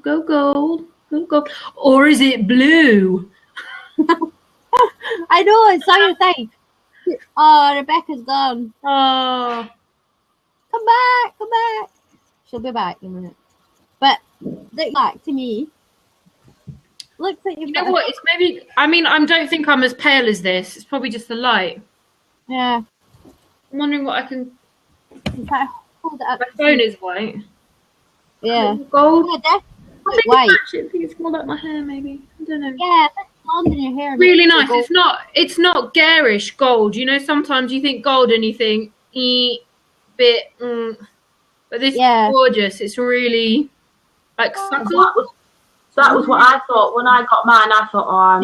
Go gold. Go gold. Or is it blue? I know, it's on your thing. Oh, Rebecca's gone. Oh. Come back, come back. She'll be back in a minute. But look back to me. Looks like you've You know what? It's maybe. I mean, I don't think I'm as pale as this. It's probably just the light. Yeah. I'm wondering what I can. You can't hold it up. My phone is white. Yeah. Gold. Yeah, definitely I think white. I think it's more like my hair, maybe. I don't know. Yeah, it's blonde in your hair. Really nice. It's not garish gold. You know, sometimes you think gold and you think bit. But this is gorgeous. It's really like subtle. That was what I thought when I got mine. I thought, oh, I'm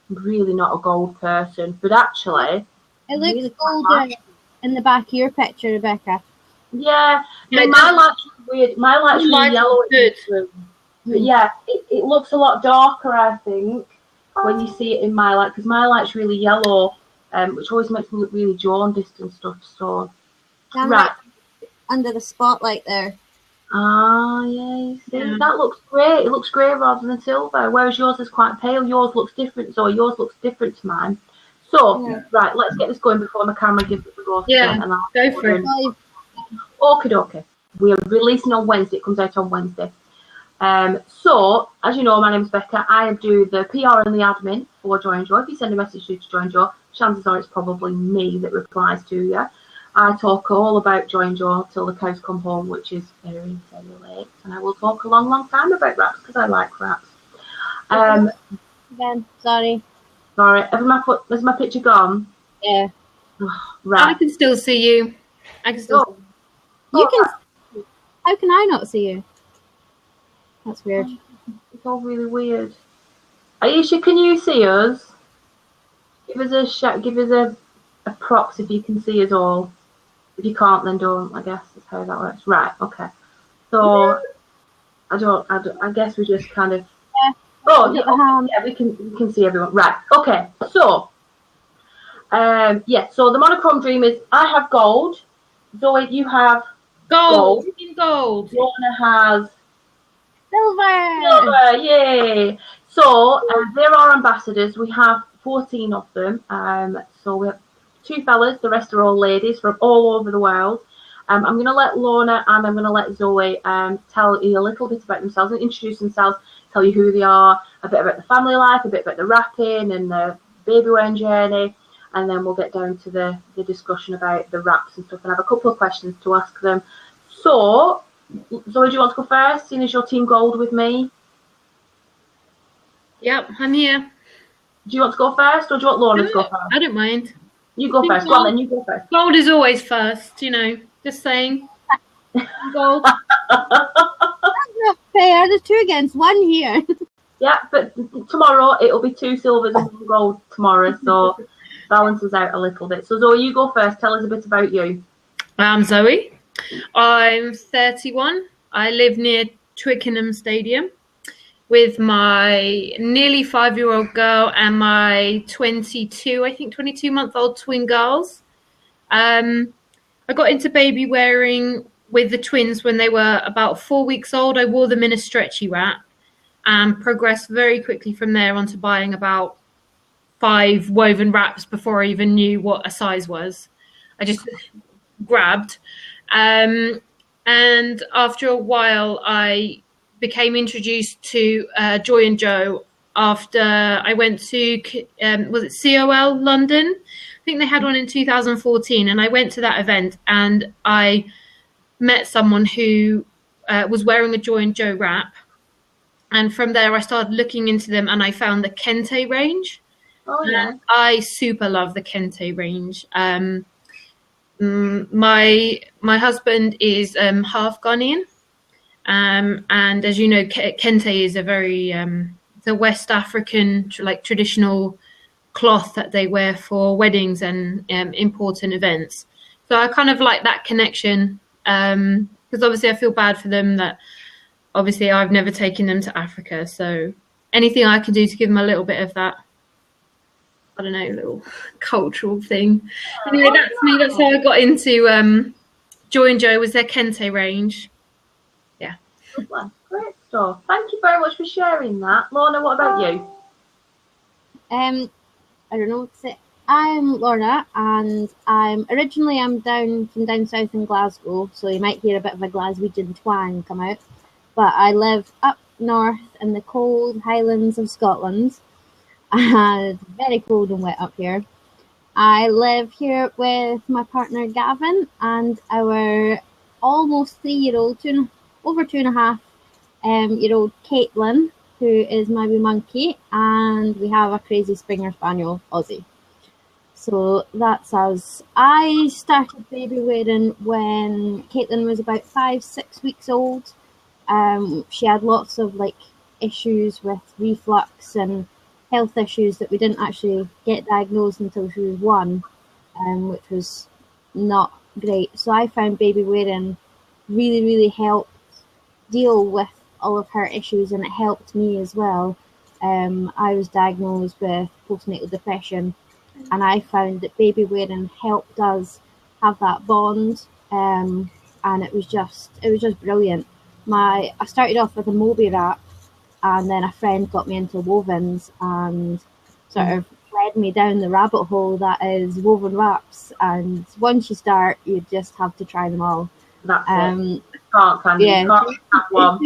really not a gold person. But actually, it looks really golden in the back of your picture, Rebecca. Yeah, no, my light's weird. My light's really yellow. But yeah, it looks a lot darker, I think, when you see it in my light, because my light's really yellow, which always makes me look really jaundiced and stuff. So, right under the spotlight there. Ah, yeah, you see, that looks great. It looks grey rather than silver, whereas yours is quite pale. Yours looks different, so yours looks different to mine. So, right, let's get this going before my camera gives it the go. Yeah, and I'll go for it. Okie dokie. We're releasing on Wednesday. It comes out on Wednesday. So, as you know, my name's Becca. I do the PR and the admin for Joy and Joy. If you send a message through to Joy and Joy, chances are it's probably me that replies to you. I talk all about Joy and Joy till the cows come home, which is very, very late. And I will talk a long, long time about wraps because I like wraps. Again, sorry. Has my picture gone? Yeah. Oh, right. I can still see you. I can still. You can. How can I not see you? That's weird. It's all really weird. Aisha, can you see us? Give us a shout. Give us a props if you can see us all. If you can't, then don't. I guess that's how that works. Right. Okay. So I guess we just kind of. Yeah. Oh yeah. We can see everyone. Right. Okay. So. So the monochrome dream is I have gold. Zoe, you have gold. Lorna has silver. Yay! So they're our ambassadors. We have 14 of them. So we have 2 fellas. The rest are all ladies from all over the world. I'm going to let Lorna and I'm going to let Zoe tell you a little bit about themselves and introduce themselves, tell you who they are, a bit about the family life, a bit about the wrapping and the baby wearing journey. And then we'll get down to the discussion about the wraps and stuff. And I have a couple of questions to ask them. So, Zoe, do you want to go first, seeing as your team gold with me? Yep, I'm here. Do you want to go first, or do you want Lorna to go first? I don't mind. You go first. Go on, then you go first. Gold is always first, you know. Just saying. Gold. That's not fair. There's 2 against 1 here. Yeah, but tomorrow it'll be 2 silvers and 1 gold tomorrow, so balances out a little bit. So Zoe, you go first. Tell us a bit about you. I'm Zoe. I'm 31. I live near Twickenham Stadium with my nearly 5-year-old girl and my 22-month-old twin girls. I got into baby wearing with the twins when they were about 4 weeks old. I wore them in a stretchy wrap and progressed very quickly from there onto buying about 5 woven wraps before I even knew what a size was. I just grabbed. And after a while, I became introduced to Joy and Joe after I went to, was it COL London? I think they had one in 2014. And I went to that event and I met someone who was wearing a Joy and Joe wrap. And from there, I started looking into them and I found the Kente range. Oh, yeah. And I super love the Kente range. My husband is half Ghanaian, and as you know, Kente is a very the West African traditional cloth that they wear for weddings and important events. So I kind of like that connection because obviously I feel bad for them that obviously I've never taken them to Africa. So anything I can do to give them a little bit of that, I don't know, little cultural thing. Anyway, that's me. That's how I got into Joy and Joe was their Kente range. Yeah. Good one. Great stuff. Thank you very much for sharing that. Lorna, what about you? I don't know what to say. I'm Lorna, and I'm down from down south in Glasgow, so you might hear a bit of a Glaswegian twang come out. But I live up north in the cold Highlands of Scotland, and it's very cold and wet up here. I live here with my partner Gavin and our almost 3-year-old, over 2.5-year-old Caitlin, who is my wee monkey, and we have a crazy Springer Spaniel, Aussie. So that's us. I started baby wearing when Caitlin was about 5-6 weeks old. She had lots of issues with reflux and health issues that we didn't actually get diagnosed until she was 1, which was not great. So I found baby wearing really, really helped deal with all of her issues, and it helped me as well. I was diagnosed with postnatal depression, and I found that baby wearing helped us have that bond, and it was just brilliant. I started off with a Moby wrap, and then a friend got me into wovens and sort of led me down the rabbit hole that is woven wraps. And once you start, you just have to try them all. That's it. Can't yeah. You can't have one.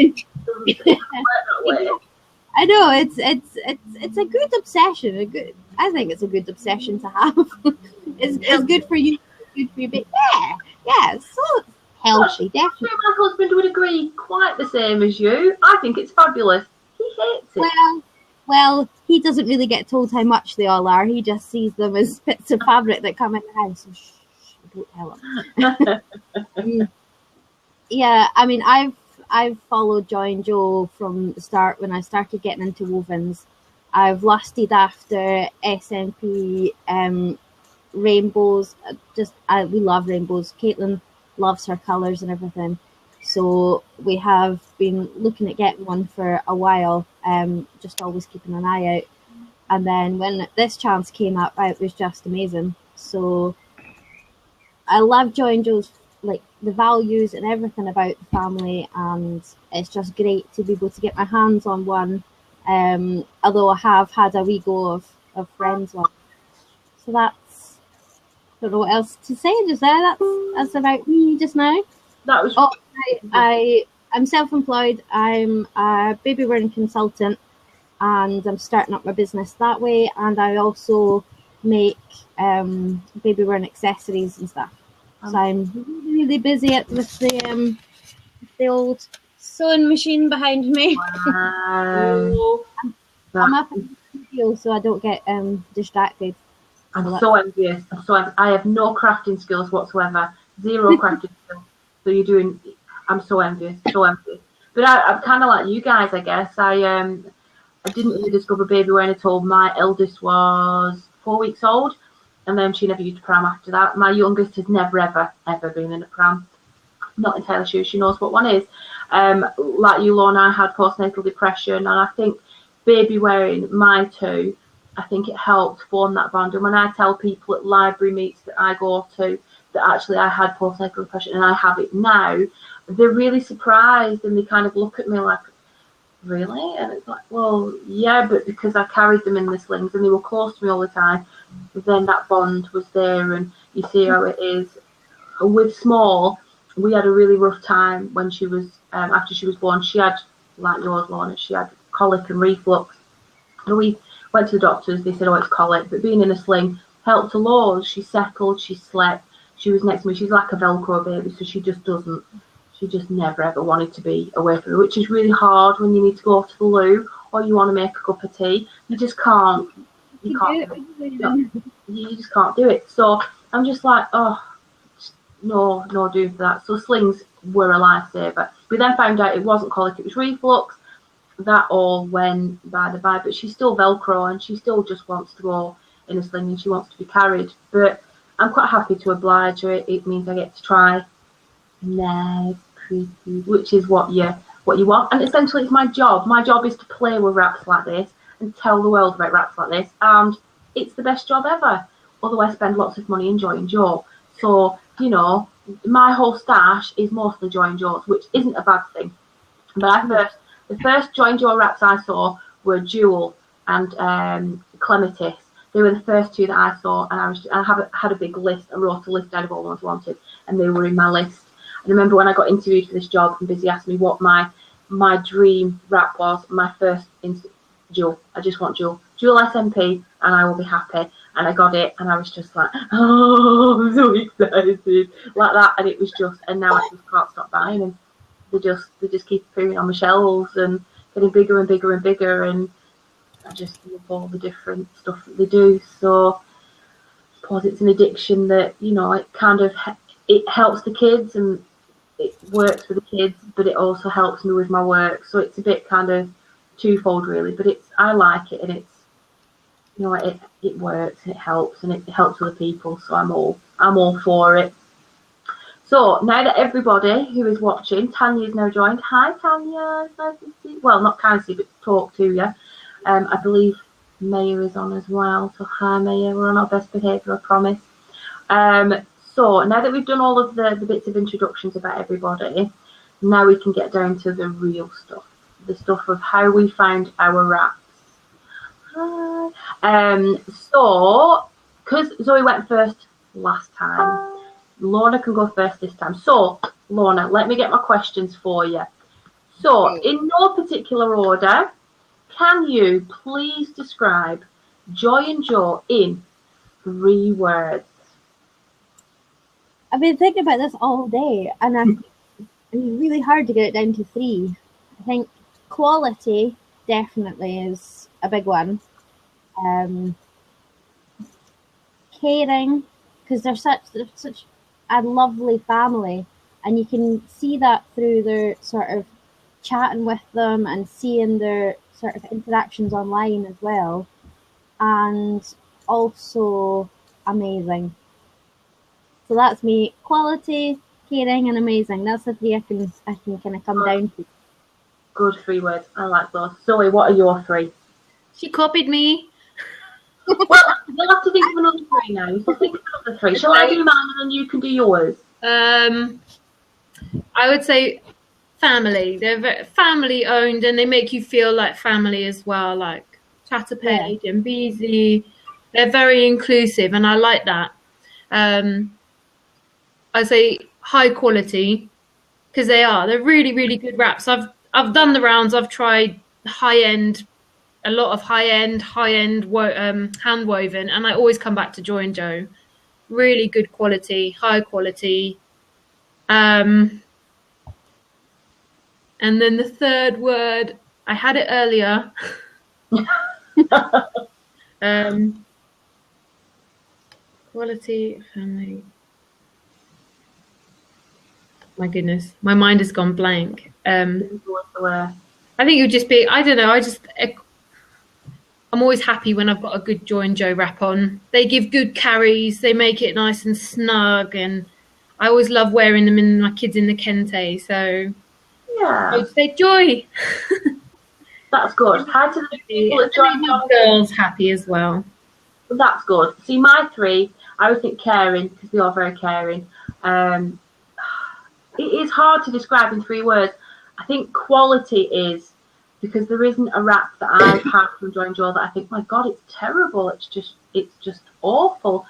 I know it's a good obsession. I think it's a good obsession to have. It's good for you. Good for your baby. Yeah. It's so healthy, definitely. My husband would agree quite the same as you. I think it's fabulous. He hates it. Well, he doesn't really get told how much they all are. He just sees them as bits of fabric that come in the house. So don't tell him. Yeah, I mean, I've followed Joy and Joe from the start when I started getting into wovens. I've lusted after SNP rainbows. We love rainbows. Caitlin loves her colours and everything. So we have been looking at getting one for a while, just always keeping an eye out. And then when this chance came up, it was just amazing. So I love Joy and Joe's, the values and everything about the family, and it's just great to be able to get my hands on one, although I have had a wee go of friends one. So that's, I don't know what else to say just there. That's about me just now. That was. I'm self-employed. I'm a baby wearing consultant, and I'm starting up my business that way. And I also make baby wearing accessories and stuff. So I'm really, really busy with the old sewing machine behind me. Wow. I'm up in the studio so I don't get distracted. I'm so envious. I have no crafting skills whatsoever. Zero crafting skills. So you're doing. I'm so envious. But I'm kind of like you guys, I guess. I didn't really discover baby wearing until my eldest was 4 weeks old, and then she never used a pram after that. My youngest has never ever been in a pram. Not entirely sure she knows what one is. Like you, Lorna, I had postnatal depression, and I think baby wearing my two, I think it helped form that bond. And when I tell people at library meets that I go to that actually I had postnatal depression and I have it now, they're really surprised, and they kind of look at me like, really? And it's like, well, yeah, but because I carried them in the slings and they were close to me all the time, then that bond was there. And you see how it is. With Small, we had a really rough time when she was, after she was born. She had, like yours, Lorna, she had colic and reflux. And we went to the doctors, they said, oh, it's colic. But being in a sling helped a lot. She settled, she slept, she was next to me. She's like a Velcro baby, so she just never ever wanted to be away from me, which is really hard when you need to go to the loo or you want to make a cup of tea. You just can't. You just can't do it. So I'm just like, oh, no doing for that. So slings were a lifesaver. We then found out it wasn't colic, it was reflux. That all went by the by, but she's still Velcro and she still just wants to go in a sling and she wants to be carried. But I'm quite happy to oblige her. It means I get to try which is what you want. And essentially it's my job. My job is to play with wraps like this and tell the world about wraps like this, and it's the best job ever. Although I spend lots of money in Joy and Joe, so you know my whole stash is mostly Joy and Joe's, which isn't a bad thing. But The first Joy and Joy wraps I saw were Jewel and Clematis. They were the first two that I saw, and I had a big list. I wrote a list out of all the ones I wanted, and they were in my list. I remember when I got interviewed for this job, and Busy asked me what my dream wrap was. My first Jewel. I just want Jewel SMP, and I will be happy. And I got it, and I was just like, oh, I'm so excited, like that. And it was just, and now I just can't stop buying them. They just keep appearing on my shelves and getting bigger and bigger and bigger, and I just love all the different stuff that they do. So I suppose it's an addiction that, you know, it helps the kids and it works for the kids, but it also helps me with my work. So it's a bit kind of twofold really, but I like it, and it's, you know, it works and it helps other people. So I'm all for it. So now that everybody who is watching, Tanya's now joined. Hi Tanya, it's nice to see. Well, not kind of see, but talk to you. I believe Maya is on as well. So hi Maya, we're on our best behaviour, I promise. So now that we've done all of the bits of introductions about everybody, now we can get down to the real stuff. The stuff of how we found our wraps. So, because Zoe went first last time, Lorna can go first this time. So, Lorna, let me get my questions for you. So, in no particular order, can you please describe Joy and Joe in 3 words? I've been thinking about this all day, and it's really hard to get it down to 3. I think quality definitely is a big one. Caring, because they're such a lovely family, and you can see that through their sort of chatting with them and seeing their sort of interactions online as well, and also amazing. So that's me: quality, caring, and amazing. That's the 3 I can kind of come down to. Good 3 words. I like those. Zoe, what are your 3? She copied me. Well, you'll have to think of another 3 now. You'll think of another 3. Shall I do mine and then you can do yours? I would say family. They're family owned, and they make you feel like family as well. Like Chatterpage and Beasley, they're very inclusive, and I like that. I say high quality, because they're really, really good wraps. I've done the rounds. I've tried a lot of high end hand woven, and I always come back to Joy and Joe. Really good quality, high quality. And then the 3rd word, I had it earlier. Quality, family. My goodness, my mind has gone blank. I think it would just be, I don't know, I'm always happy when I've got a good Joy and Joe wrap on. They give good carries, they make it nice and snug, and I always love wearing them in my kids in the kente. So yeah, I would say Joy. That's good. Hi to the people that joined. Girls happy as well. That's good. See, my 3, I would think caring, because they are very caring. It is hard to describe in 3 words. I think quality is, because there isn't a wrap that I've had from Joy and Joy that I think, my God, it's terrible. It's just awful.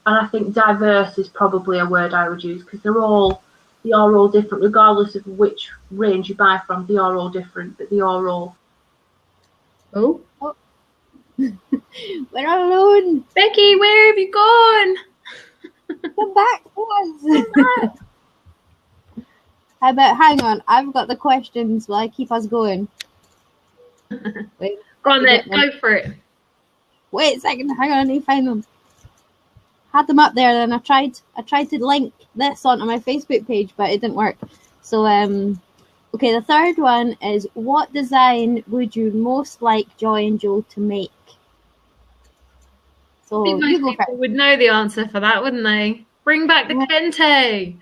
And I think diverse is probably a word I would use, because they are all different, regardless of which range you buy from. They are all different, but they are all. Oh. We're all alone. Becky, where have you gone? Come back to us. How about, hang on, I've got the questions while I keep us going. Wait, go on then, go for it. Wait a second, hang on, I need to find them. Had them up there, then I tried to link this onto my Facebook page, but it didn't work. So, okay, the 3rd one is, what design would you most like Joy and Joe to make? So, I think most people would know the answer for that, wouldn't they? Bring back the kente.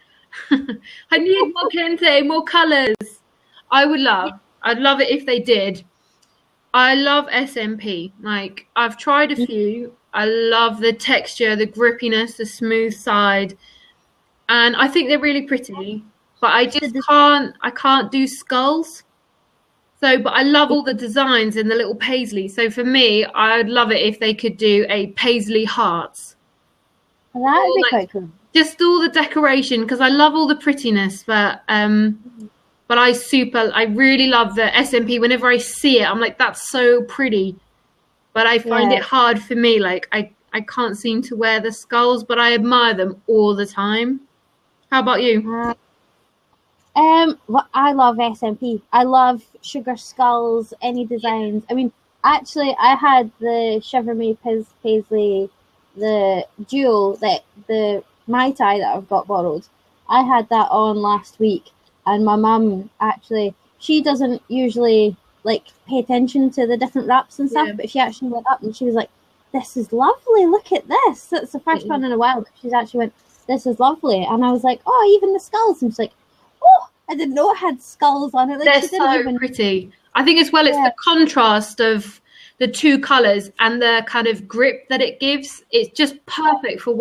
I need more kente, more colours. I'd love it if they did. I love SMP. Like, I've tried a few. I love the texture, the grippiness, the smooth side, and I think they're really pretty. But I just can't do skulls. So, but I love all the designs in the little paisley. So for me, I'd love it if they could do a paisley hearts. Well, that'd Or be like quite cool. just all the decoration, because I love all the prettiness, but I really love the SMP. Whenever I see it, I'm like, that's so pretty. But I find it hard for me. Like I can't seem to wear the skulls, but I admire them all the time. How about you? Well, I love SMP. I love sugar skulls, any designs. I mean, actually, I had the Shiver Me Paisley, the dual, that the Mai Tai that I've got borrowed. I had that on last week, and my mum actually, she doesn't usually like pay attention to the different wraps and stuff, Yeah. but she actually went up and she was like, "This is lovely. Look at this." It's the first one in a while that she's actually went, "This is lovely," and I was like, "Oh, even the skulls," and she's like, "Oh, I didn't know it had skulls on it." Like, They're she didn't so even. pretty. I think as well, it's the contrast of the two colors and the kind of grip that it gives. It's just perfect for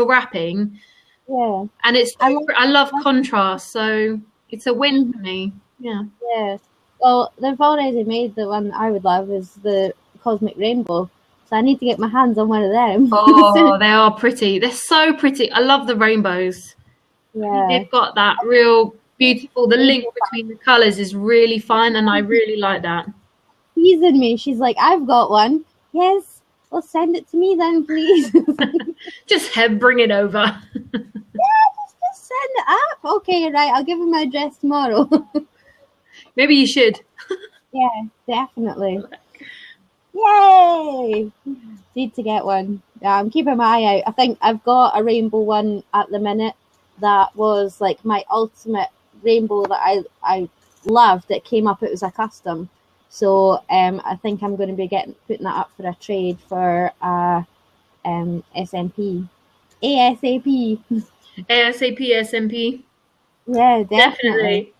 wrapping. Yeah. And it's I love contrast, so it's a win Mhm. for me. Yeah. Yeah. Well, they've already made the one that I would love is the Cosmic Rainbow, so I need to get my hands on one of them. Oh, they are pretty. They're so pretty. I love the rainbows. Yeah. They've got that real beautiful. The link between the colors is really fine, and I really like that. Teasing me. She's like, "I've got one." Yes. Well, send it to me then, please. Just bring it over. Just send it up. Okay, right. I'll give him my address tomorrow. Maybe you should. Yeah, definitely. Yay! Need to get one. Yeah, I'm keeping my eye out. I think I've got a rainbow one at the minute that was like my ultimate rainbow that I loved. It came up, it was a custom. So I think I'm going to be putting that up for a trade for SMP. ASAP. ASAP, SMP. Yeah, definitely.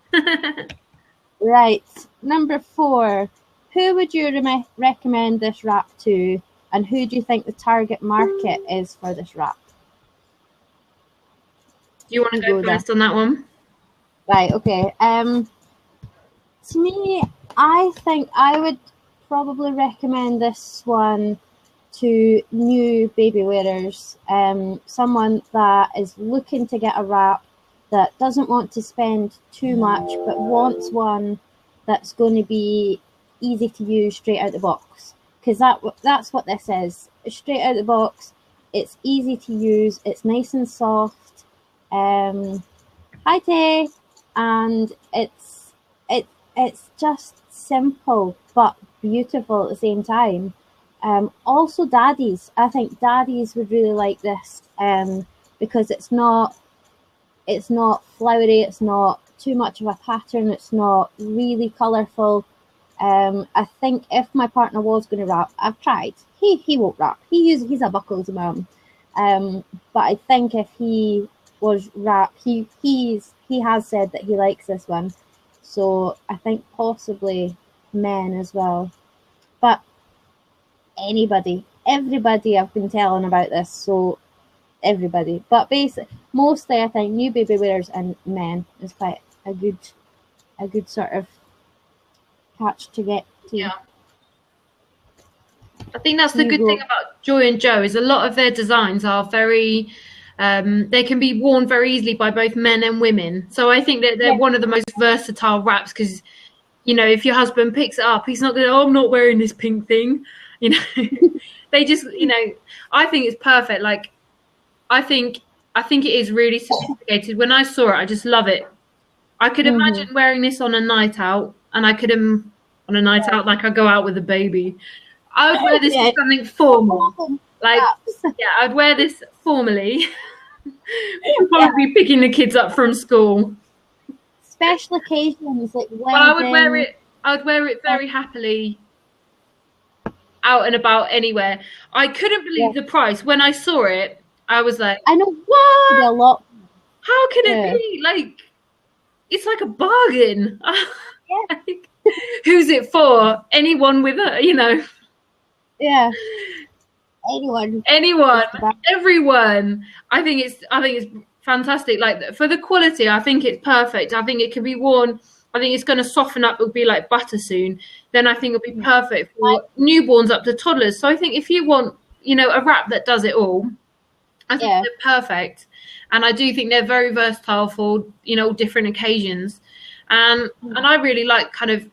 Right. Number 4. Who would you recommend this wrap to, and who do you think the target market is for this wrap? Do you want to go first on that one? Right, okay. To me, I think I would probably recommend this one to new baby wearers. Someone that is looking to get a wrap, that doesn't want to spend too much, but wants one that's going to be easy to use straight out the box. Because that's what this is. Straight out the box, it's easy to use, it's nice and soft. Hi Tay, and it's just simple but beautiful at the same time. Also daddies, I think daddies would really like this, because it's not flowery, it's not too much of a pattern, it's not really colourful. I think if my partner was going to wrap, I've tried. He won't wrap. He's a buckles mum. But I think if he was wrap, he has said that he likes this one. So I think possibly men as well. But everybody I've been telling about this, so everybody. But mostly I think new baby wearers and men is quite a good sort of catch to get to. Yeah. I think that's the good thing about Joy and Joe is a lot of their designs are very, they can be worn very easily by both men and women. So I think that they're one of the most versatile wraps because, you know, if your husband picks it up, he's not going to, I'm not wearing this pink thing. You know, they just, you know, I think it's perfect. Like, I think it is really sophisticated. When I saw it, I just love it. I could imagine wearing this on a night out, and I could on a night out, like I go out with a baby. I would wear this as something formal. Like, I'd wear this formally. I'd probably be picking the kids up from school. Special occasions like weddings. But I would wear it very happily out and about anywhere. I couldn't believe the price. When I saw it, I was like, I know what? A lot. How can it be? Like, it's like a bargain. Like, who's it for? Anyone with a, you know. Yeah. Anyone. Everyone. I think it's fantastic. Like, for the quality, I think it's perfect. I think it can be worn I think it's going to soften up. It'll be like butter soon. Then I think it'll be perfect for newborns up to toddlers. So I think if you want, a wrap that does it all, I think they're perfect. And I do think they're very versatile for, different occasions. And I really like kind of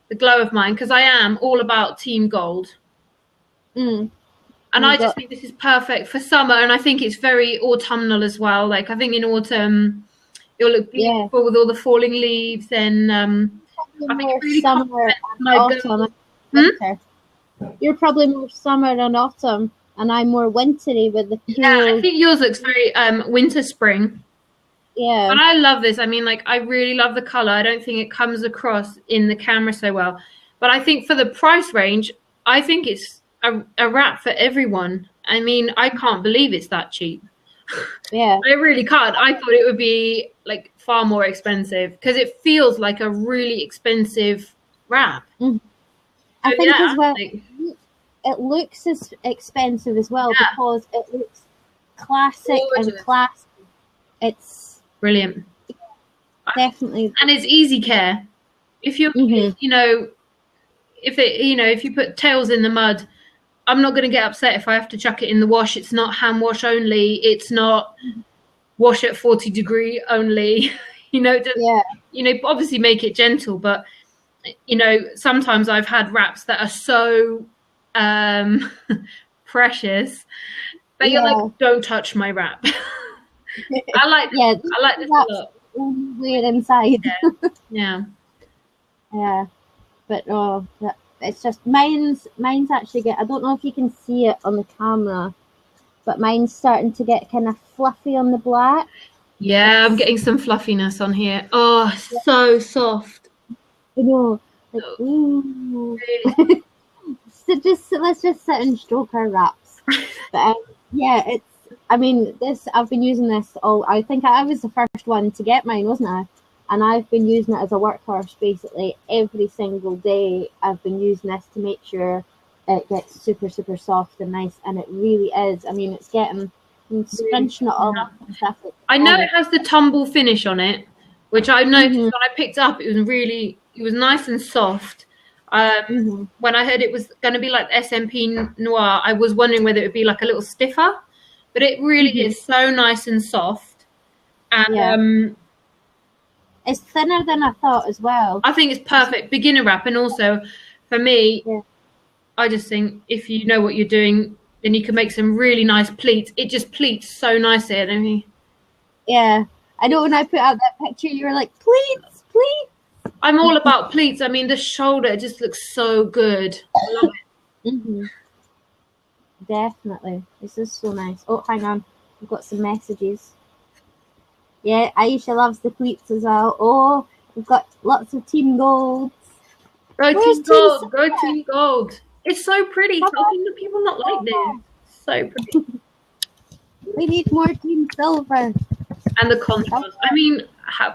the glow of mine because I am all about team gold. And I just think this is perfect for summer. And I think it's very autumnal as well. Like I think in autumn, it'll look beautiful with all the falling leaves. And I think it really summer and autumn. Winter. You're probably more summer and autumn. And I'm more wintry with the cool. Yeah, I think yours looks very winter spring. Yeah. And I love this. I mean, like, I really love the color. I don't think it comes across in the camera so well. But I think for the price range, I think it's a wrap for everyone. I mean, I can't believe it's that cheap. Yeah. I really can't. I thought it would be, like, far more expensive because it feels like a really expensive wrap. I think as well. It looks as expensive as well because it looks classic and classy. It's brilliant, definitely, and it's easy care. If you, if you put tails in the mud, I'm not going to get upset if I have to chuck it in the wash. It's not hand wash only. It's not wash at 40 degree only. Obviously make it gentle, but sometimes I've had wraps that are so precious but you're like, don't touch my wrap. I like this a lot. Weird inside. Yeah. But it's just mine's actually I don't know if you can see it on the camera, but mine's starting to get kind of fluffy on the black. Yeah, I'm getting some fluffiness on here. Oh, so soft. I know. Like, ooh. Really? So let's just sit and stroke our wraps. But I've been using this I think I was the first one to get mine, wasn't I? And I've been using it as a workhorse basically every single day. I've been using this to make sure it gets super, super soft and nice, and it really is. I mean, it's getting scrunching it all up and stuff. I know it has the tumble finish on it, which I noticed when I picked it up. It was nice and soft. When I heard it was going to be like SMP Noir, I was wondering whether it would be like a little stiffer, but it really is so nice and soft. And it's thinner than I thought as well. I think it's perfect beginner wrap, and also for me, I just think if you know what you're doing, then you can make some really nice pleats. It just pleats so nicely. Yeah, I know when I put out that picture, you were like, pleats. I'm all about pleats. I mean, the shoulder just looks so good. I love it. Definitely. This is so nice. Oh, hang on. We've got some messages. Yeah, Aisha loves the pleats as well. Oh, we've got lots of Team Golds. Go Team Gold. It's so pretty. Talking to people not like this. So pretty. We need more Team Silver. And the contrast. I mean,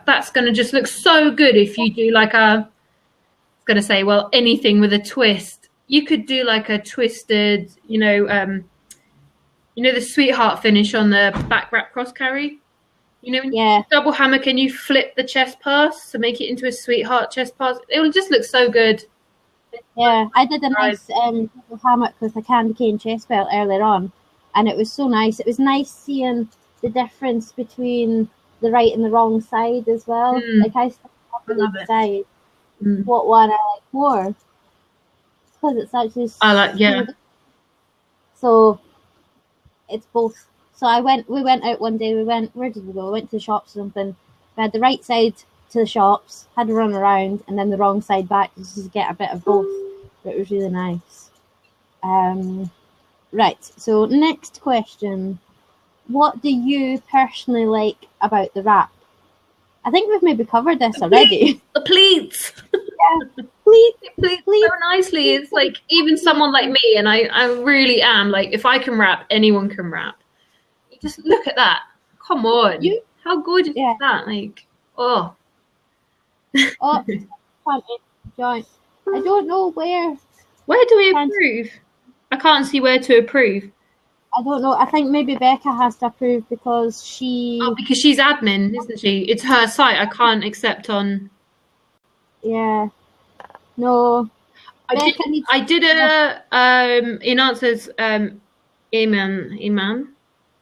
that's going to just look so good if you do like anything with a twist. You could do like a twisted, the sweetheart finish on the back wrap cross carry. When you double hammock and you flip the chest pass to make it into a sweetheart chest pass. It will just look so good. Yeah, I did a nice double hammock with a candy cane chest belt earlier on, and it was so nice. It was nice seeing the difference between the right and the wrong side as well. Like I still decide what one I like more, because it's actually so it's both. So we went out one day. Where did we go? We went to the shops or something. We had the right side to the shops, had to run around, and then the wrong side back just to get a bit of both. But it was really nice. Right. So next question. What do you personally like about the wrap? I think we've maybe covered this already. The pleats. Yeah. Pleats so nicely. It's like even someone like me, and I really am like, if I can wrap, anyone can wrap. You just look at that. Come on. How gorgeous is that? Like, oh. Joint. I don't know where. Where do we approve? I can't see where to approve. I don't know. I think maybe Becca has to approve because she's admin, isn't she? It's her site. I can't accept on. Yeah. No. I did a in answers Iman.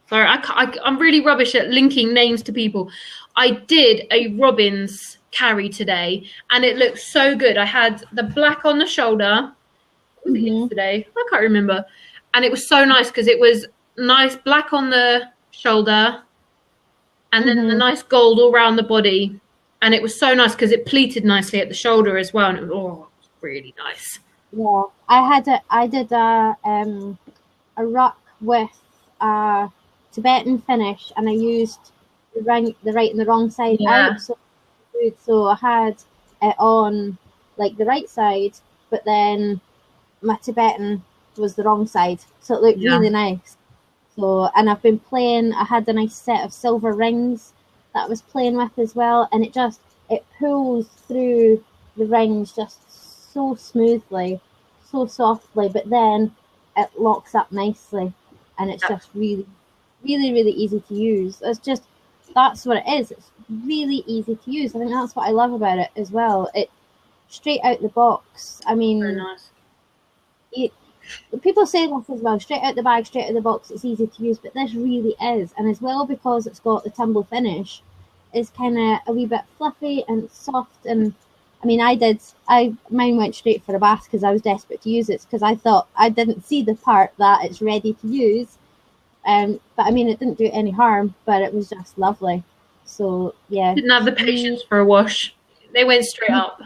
Sorry, I'm really rubbish at linking names to people. I did a Robbins carry today, and it looked so good. I had the black on the shoulder. Was it yesterday? I can't remember. And it was so nice because it was nice black on the shoulder, and then the nice gold all around the body. And it was so nice because it pleated nicely at the shoulder as well, and it was really nice. Yeah, I did a ruck with a Tibetan finish, and I used the right and the wrong side out. So I had it on like the right side, but then my Tibetan was the wrong side, so it looked really nice. So, and I've been playing. I had a nice set of silver rings that I was playing with as well, and it pulls through the rings just so smoothly, so softly, but then it locks up nicely, and it's just really, really, really easy to use. That's what it is. It's really easy to use. I think that's what I love about it as well. It straight out the box. I mean, very nice. People say this as well, straight out the bag, straight out the box, it's easy to use, but this really is. And as well, because it's got the tumble finish, it's kind of a wee bit fluffy and soft. And I mean, mine went straight for a bath because I was desperate to use it, because I thought I didn't see the part that it's ready to use. But I mean, it didn't do any harm, but it was just lovely. So yeah. Didn't have the patience for a wash. They went straight up.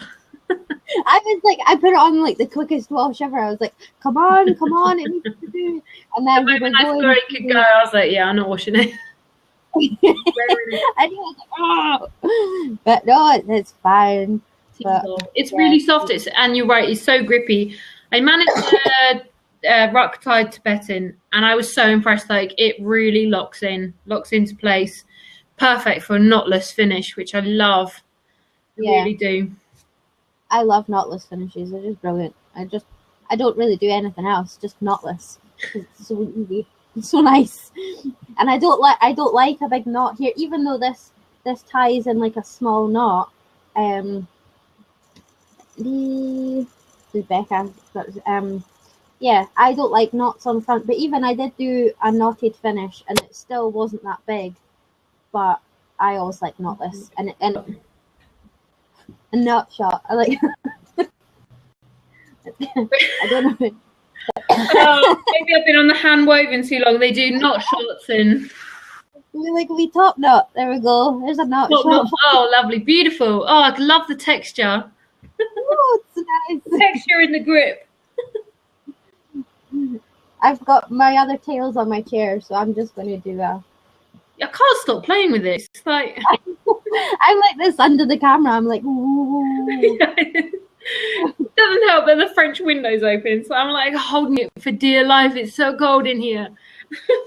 I put it on like the quickest wash ever. I was like, come on, it needs to do. And then the moment I saw it could go, I was like, yeah, I'm not washing it. I was like, oh. But no, it's fine. But, it's really soft. And you're right, it's so grippy. I managed ruck tide Tibetan, and I was so impressed. Like, it really locks into place. Perfect for a knotless finish, which I love. I really do. I love knotless finishes. They're just brilliant. I don't really do anything else, just knotless. It's so easy. It's so nice. And I don't like a big knot here, even though this ties in like a small knot. Becca. Yeah, I don't like knots on the front, but even I did do a knotted finish, and it still wasn't that big. But I always like knotless, and a knot shot. I like. I don't know. Maybe I've been on the hand woven too long. They do knot shots in. Like we top knot. There we go. There's a knot shot. Oh, lovely, beautiful. Oh, I love the texture. Oh, it's nice. The texture in the grip. I've got my other tails on my chair, so I'm just going to do that. I can't stop playing with this. It's like I'm like this under the camera. I'm like, ooh. It doesn't help that the French window's open, so I'm like holding it for dear life. It's so cold in here.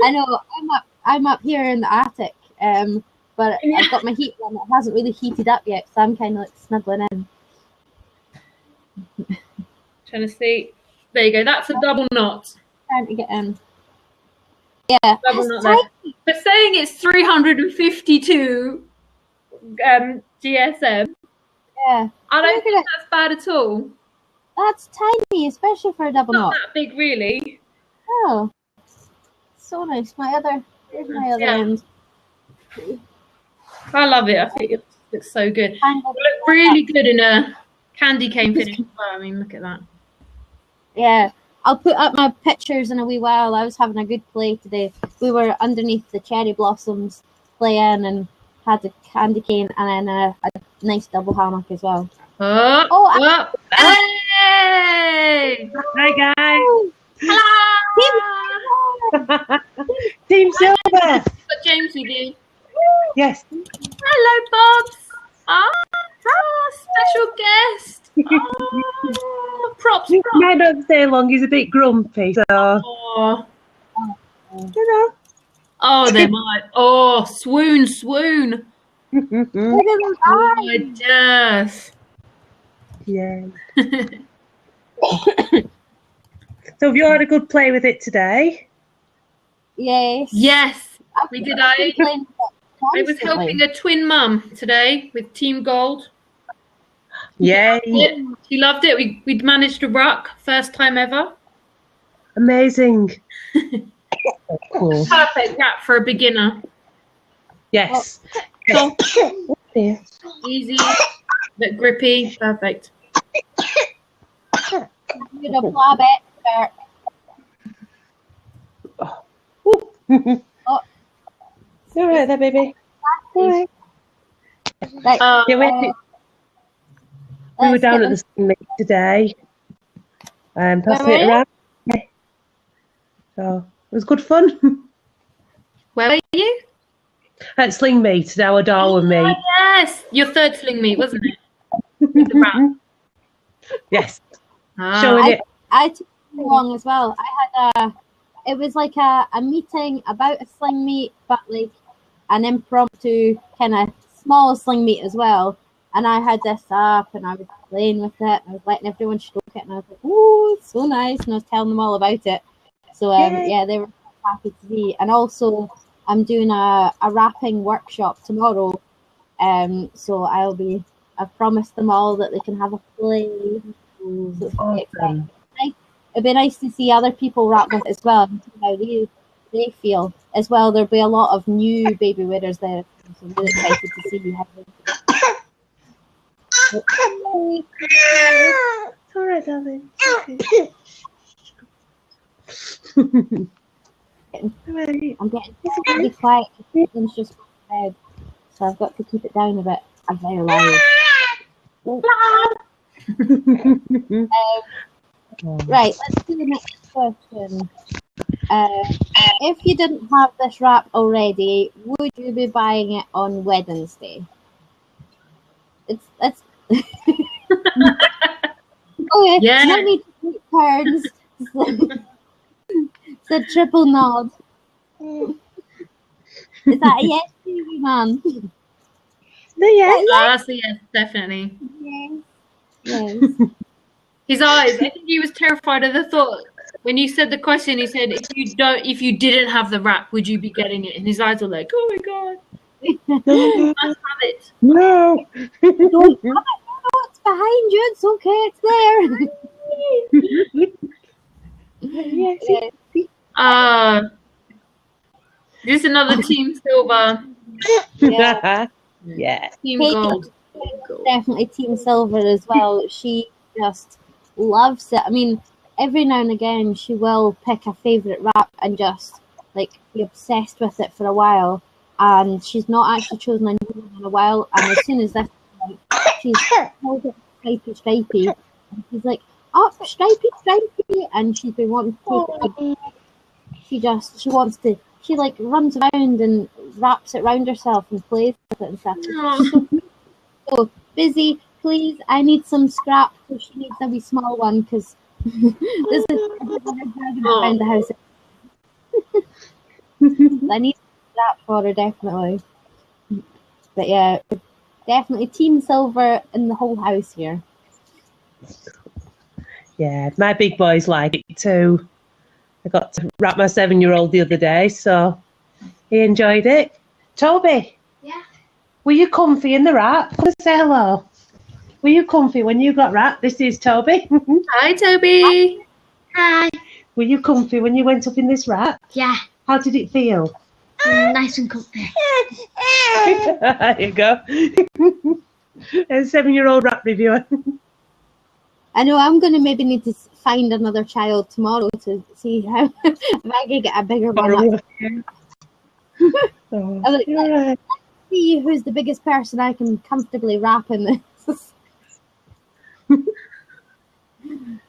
I know. I'm up here in the attic, but I've got my heat on. It hasn't really heated up yet, so I'm kind of like snuggling in. Trying to see. There you go. That's a double knot. Trying to get in. Yeah. Double knot there. But saying it's 352 GSM. Yeah. I don't think that's bad at all. That's tiny, especially for a double knot. Not that big, really. Oh. So nice. Here's my other end. I love it. I think it looks so good. It look really good in a candy cane finish as well. I mean, look at that. Yeah. I'll put up my pictures in a wee while. I was having a good play today. We were underneath the cherry blossoms playing and had a candy cane and then a nice double hammock as well. Hey! Hi guys! Hello! Team Silver! Got James with you. Yes. Hello, Bobs. Special guest. Props. He might not stay long. He's a bit grumpy, so. Oh. You know. Oh, they might. Oh, swoon. Gorgeous. Yeah. So have you had a good play with it today? Yes. We did. I was helping a twin mum today with Team Gold. Yay. She loved it. We'd managed a ruck, first time ever. Amazing. Cool. Perfect wrap for a beginner. Yes. Soft, Oh, dear. easy, but grippy. Perfect. You'd apply better. Oh. All right there, baby. All right. Right. Yeah, we were down at the sling meet today. Passing it around. Yeah. So it was good fun. Where were you? At sling meet, our Darwin meet. Oh, yes, your third sling meet, wasn't it? With the wrap. Yes. Ah. Showing it. I took it along as well. It was like a meeting about a sling meet, but like an impromptu kind of small sling meet as well. And I had this up and I was playing with it. And I was letting everyone stroke it. And I was like, oh, it's so nice. And I was telling them all about it. So, yeah, they were happy to see. And also, I'm doing a wrapping workshop tomorrow. So I've promised them all that they can have a play. So it's really exciting. It'd be nice to see other people wrap with it as well and see how they feel as well. There'll be a lot of new baby wearers there. So I'm really excited to see how they It's all right, darling. I'm getting really quiet. Everyone's just gone to bed, so I've got to keep it down a bit. I'm very loud. Right, let's do the next question. If you didn't have this wrap already, would you be buying it on Wednesday? It's okay. Yeah. No need to take turns. It's a triple nod. Is that a yes, baby man? No, yeah. That's a yes, definitely. Yes. His eyes. I think he was terrified of the thought. When you said the question, he said, "If you didn't have the wrap, would you be getting it?" And his eyes were like, "Oh my god, must have it." No. Don't have it. No, it's behind you. It's okay. It's there. Yes. This is another Team Silver. Yeah. Yeah. Team Hey, Gold. Definitely Team Silver as well. She just loves it. I mean, every now and again she will pick a favourite wrap and just like be obsessed with it for a while. And she's not actually chosen a new one in a while. And as soon as this, she's held it stripey, and she's like, "Up, stripey," and she's been wanting to take it. She wants to. She like runs around and wraps it around herself and plays with it and stuff. So Busy, please, I need some scrap. So she needs a wee small one because this is dragging around the house. I need scrap for her definitely. But yeah, definitely Team Silver in the whole house here. Yeah, my big boys like it too. I got to wrap my 7-year-old the other day, so he enjoyed it. Toby? Yeah? Were you comfy in the wrap? Come and say hello. Were you comfy when you got wrapped? This is Toby. Hi, Toby. Hi. Were you comfy when you went up in this wrap? Yeah. How did it feel? Nice and comfy. There you go. A 7-year-old wrap reviewer. I know I'm going to maybe need to find another child tomorrow to see how if I can get a bigger one. Oh, I was like, you're right. let's see who's the biggest person I can comfortably wrap in this.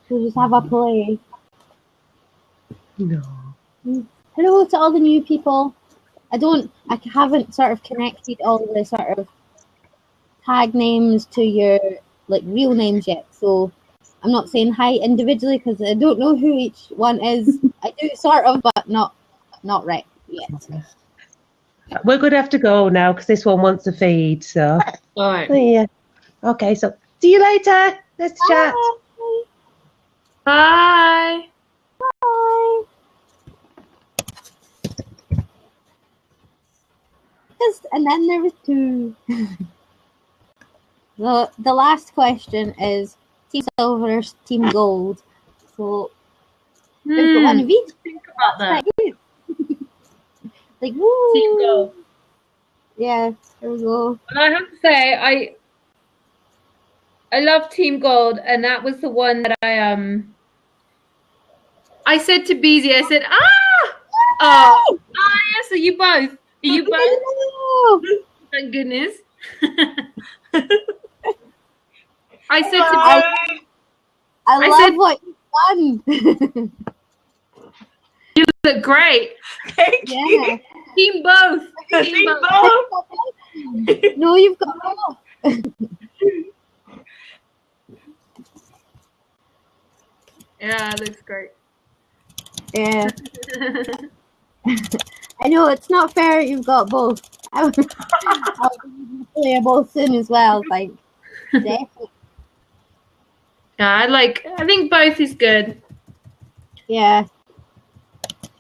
We'll just have a play. No. Hello to all the new people. I haven't sort of connected all the sort of tag names to your like real names yet, so I'm not saying hi individually because I don't know who each one is. I do sort of, but not right yet. We're going to have to go now because this one wants to feed, so. All right. Yeah. Okay, so see you later. Let's chat. Bye. Bye. And then there was two. The last question is Team Silver, Team Gold. So we've got one of each. Think about that. Like, woo! Team Gold. Yeah, there we go. And I have to say, I love Team Gold, and that was the one that I said to Beezy, I said, yes, are you both? Are you both? Oh, Thank goodness. I said to I love said- what you've done. you look great. Thank Yeah. Team both. Team both. No, you've got both. Yeah, it looks great. Yeah. I know it's not fair you've got both. I'll play both soon as well. Like, definitely. Yeah, I think both is good. Yeah.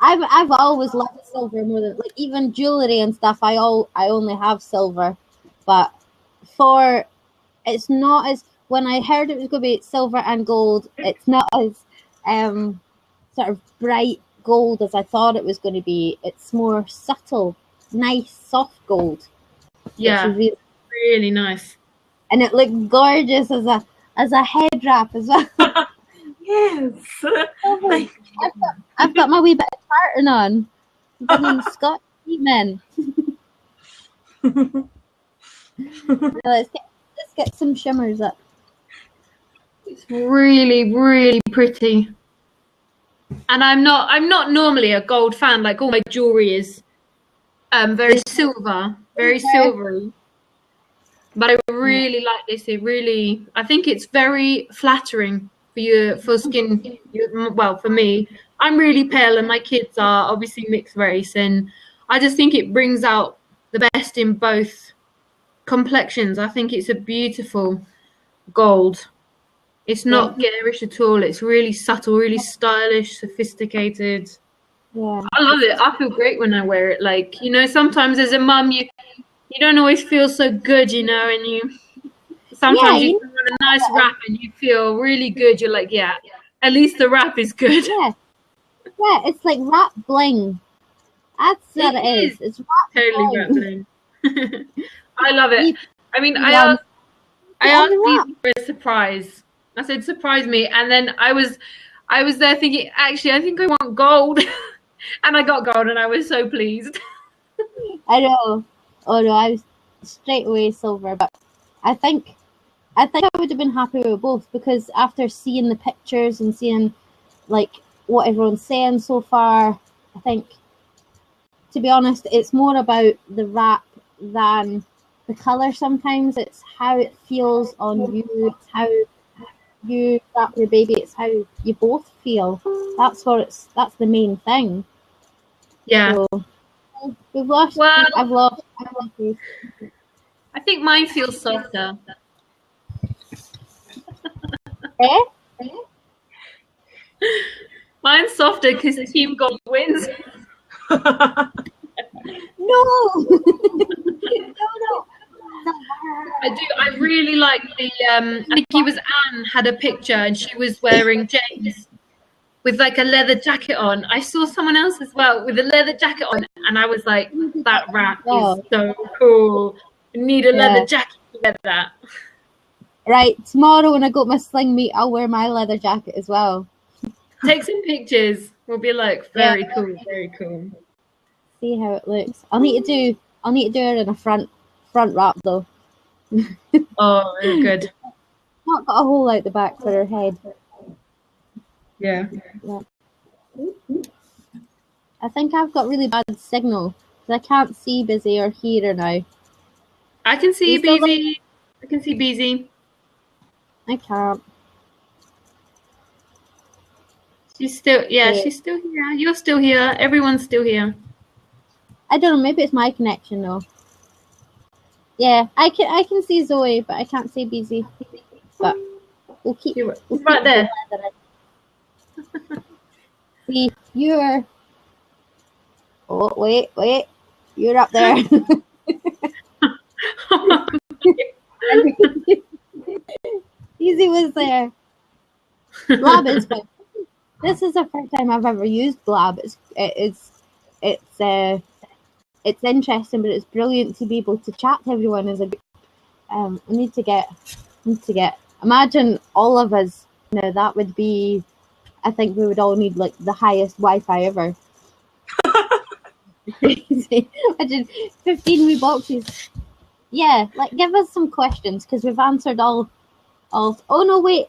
I've always loved silver more than like even jewelry and stuff. I only have silver, but it's not as when I heard it was going to be silver and gold. It's not as sort of bright gold as I thought it was going to be. It's more subtle, nice, soft gold. Yeah, which is really nice. And it looked gorgeous as a head wrap as well. Yes. I've got my wee bit of tartan on. Bringing Scott men. Let's get some shimmers up. It's really, really pretty. And I'm not normally a gold fan. Like all my jewelry is very silver, very silvery. But I really like this. I think it's very flattering for skin. Well, for me, I'm really pale, and my kids are obviously mixed race, and I just think it brings out the best in both complexions. I think it's a beautiful gold. It's not garish at all. It's really subtle, really stylish, sophisticated. Yeah. I love it. I feel great when I wear it. Like, sometimes as a mum, you don't always feel so good, and sometimes you put on a nice wrap and you feel really good. You're like, yeah, at least the wrap is good. Yeah. Yeah, it's like wrap bling. That's what it is. It's wrap Totally wrap bling. bling. I love it. I mean, I Yeah. asked Steve for a surprise. I said, surprise me. And then I was there thinking, actually, I think I want gold. And I got gold and I was so pleased. I know. Oh no, I was straight away silver, but I think I would have been happy with both because after seeing the pictures and seeing like what everyone's saying so far, I think to be honest, it's more about the wrap than the colour sometimes. It's how it feels on you, it's how you wrap your baby, it's how you both feel. That's the main thing. Yeah. So, we've lost. Well, I've lost. I think mine feels softer. Eh? Mine's softer because Team Gold wins. No. No. I do. I really like the. I think it was Anne had a picture and she was wearing James with like a leather jacket on. I saw someone else as well with a leather jacket on, and I was like, that wrap is so cool. I need a leather jacket to wear that. Right, tomorrow when I go to my sling meet, I'll wear my leather jacket as well. Take some pictures. We'll be like, very cool, very cool. See how it looks. I'll need to do it in a front wrap though. Oh, very good. Not got a hole out the back for her head. Yeah. I think I've got really bad signal because I can't see Busy or hear her now. I can see Beezy. I can see Beezy. I can't. She's still here. You're still here. Everyone's still here. I don't know. Maybe it's my connection though. Yeah, I can see Zoe, but I can't see Busy. But we'll keep. You're right there. See, you're. Oh wait, you're up there. Easy was there. Blab is fun. This is the first time I've ever used Blab. It's interesting, but it's brilliant to be able to chat to everyone as a group. We need to get. Imagine all of us. That would be. I think we would all need like the highest Wi-Fi ever. Crazy. Imagine 15 wee boxes. Yeah, like give us some questions because we've answered all. Oh no, wait.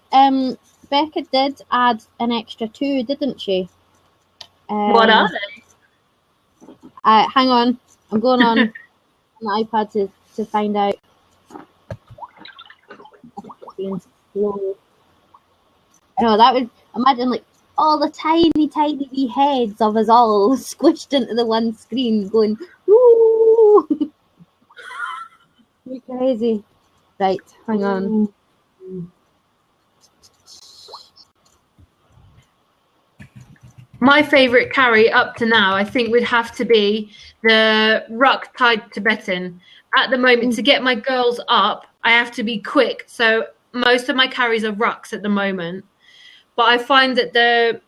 Becca did add an extra 2, didn't she? What are they? Hang on. I'm going on my iPad to find out. No, that would imagine like all the tiny wee heads of us all squished into the one screen going, woo! You're crazy. Right, hang on. My favourite carry up to now, I think, would have to be the ruck tied Tibetan. At the moment, to get my girls up, I have to be quick. So most of my carries are rucks at the moment. But I find that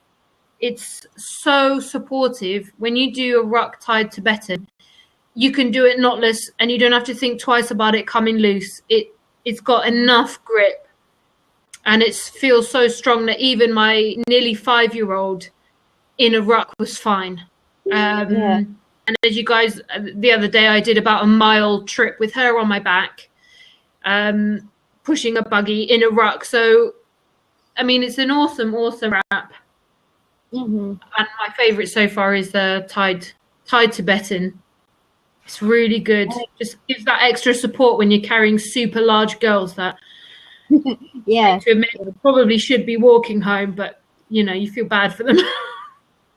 it's so supportive. When you do a ruck tied Tibetan, you can do it knotless and you don't have to think twice about it coming loose. It's got enough grip and it feels so strong that even my nearly 5-year-old in a ruck was fine. And as you guys, the other day I did about a mile trip with her on my back, pushing a buggy in a ruck. So, I mean, it's an awesome wrap. Mm-hmm. And my favourite so far is the tied Tibetan. It's really good. Just gives that extra support when you're carrying super large girls that Yeah. to admit probably should be walking home, but you feel bad for them.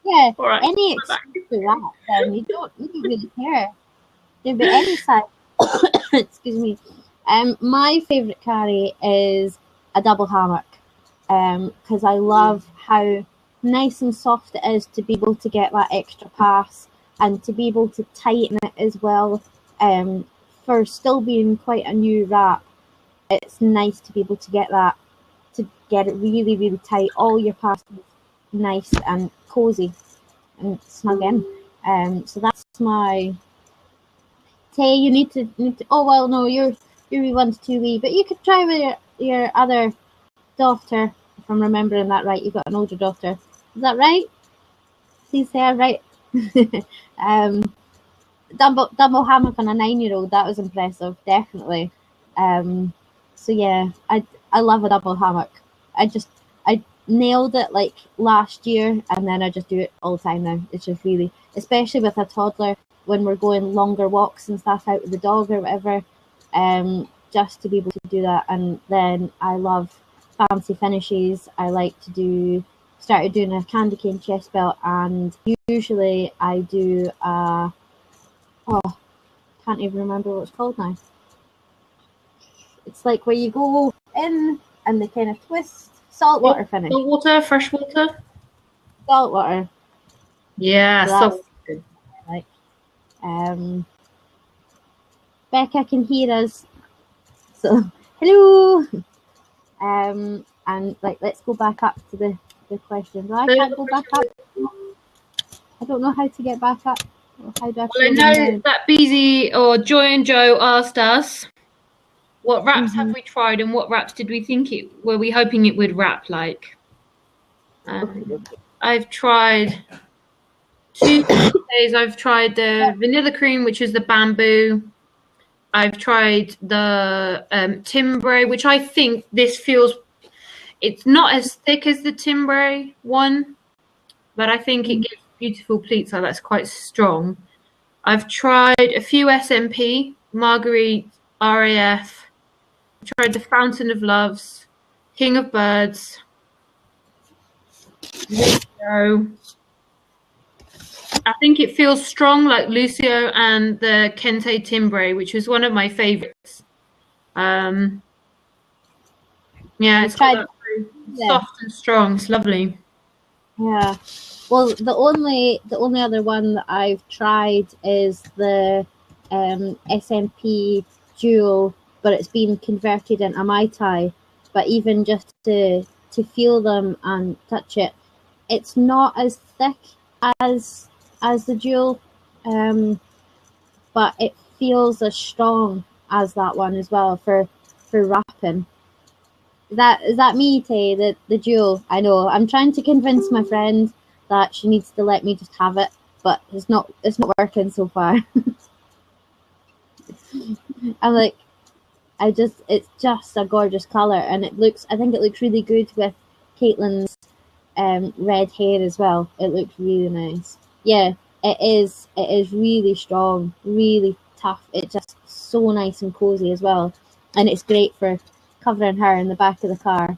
Yeah. All right. Any excuse for that, then you don't really care. There'd be any size. Excuse me. My favourite carry is a double hammock. Because I love how nice and soft it is to be able to get that extra pass and to be able to tighten it as well. For still being quite a new wrap, it's nice to be able to get it really, really tight. All your passes nice and cozy and snug in. So that's my. Tay, you need to. Oh well, no, you're wee 1 to 2 wee, but you could try with your other daughter. If I'm remembering that right, you've got an older daughter. Is that right? She's there, right? Double hammock on a 9-year-old. That was impressive, definitely. So yeah, I love a double hammock. I nailed it like last year, and then I just do it all the time now. It's just really, especially with a toddler when we're going longer walks and stuff out with the dog or whatever. Just to be able to do that, and then I love fancy finishes. I like to started doing a candy cane chest belt, and usually I do can't even remember what it's called now. It's like where you go in and they kind of twist. Saltwater finish. Saltwater, freshwater? Saltwater. Yeah, So good. Like, Becca can hear us. So, hello. And like, let's go back up to the questions. I can't go back up. I don't know how to get back up. How do I know that Beezy or Joy and Joe asked us, what wraps have we tried and what wraps did we think were we hoping it would wrap like? I've tried 2 days. I've tried the vanilla cream, which is the bamboo. I've tried the Timbre, which I think this feels, it's not as thick as the Timbre one, but I think it gives beautiful pleats, so that's quite strong. I've tried a few SMP, Marguerite, RAF. I've tried the Fountain of Loves, King of Birds, Lucio. I think it feels strong like Lucio and the Kente Timbre, which was one of my favorites. Yeah, it's got soft and strong. It's lovely. Yeah. Well, the only other one that I've tried is the SMP Duo, but it's been converted into Mai Tai, but even just to feel them and touch it, it's not as thick as the jewel, but it feels as strong as that one as well for wrapping. Is that me, Tay? The jewel? I know. I'm trying to convince my friend that she needs to let me just have it, but it's not working so far. I'm like, it's just a gorgeous colour, and I think it looks really good with Caitlin's red hair as well. It looks really nice. Yeah, it is really strong, really tough. It's just so nice and cozy as well, and it's great for covering her in the back of the car.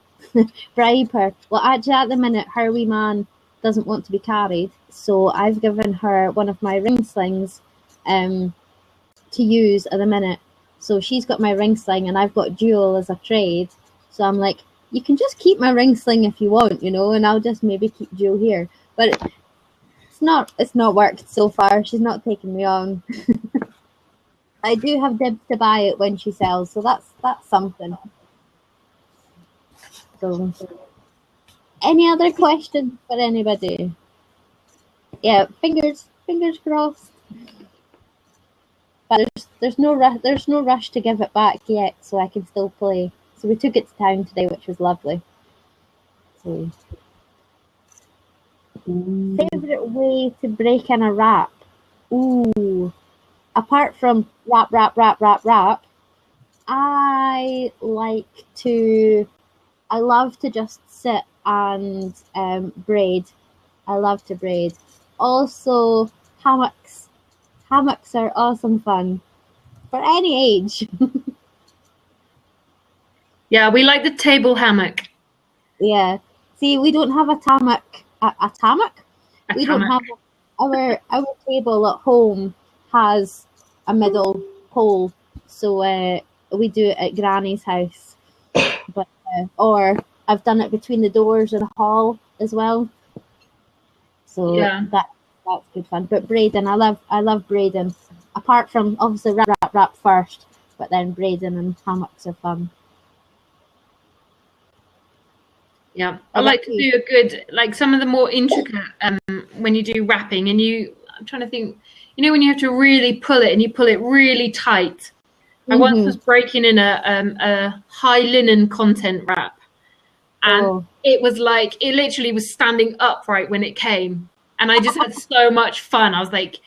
Bribe her. Well, actually, at the minute, her wee man doesn't want to be carried, so I've given her one of my ring slings to use at the minute. So she's got my ring sling, and I've got Jewel as a trade. So I'm like, you can just keep my ring sling if you want, and I'll just maybe keep Jewel here. But it's not worked so far. She's not taking me on. I do have dibs to buy it when she sells, so that's something. So, any other questions for anybody? Yeah, fingers crossed. But there's no rush to give it back yet, so I can still play. So we took it to town today, which was lovely. So, favorite way to break in a rap? Ooh, apart from rap, I love to just sit and braid. I love to braid. Also, hammocks. Hammocks are awesome fun for any age. Yeah, we like the table hammock. Yeah. See, we don't have a hammock. A hammock? We don't have our table at home has a middle pole, so we do it at Granny's house. But or I've done it between the doors in the hall as well. So yeah, that's good fun. But braiding, I love braiding. Apart from obviously wrap first, but then braiding and hammocks are fun. Yeah, I like to do a good, like some of the more intricate when you do wrapping, and I'm trying to think, when you have to really pull it and you pull it really tight. I once was breaking in a high linen content wrap, and it was like, it literally was standing upright when it came, and I just had so much fun. I was like,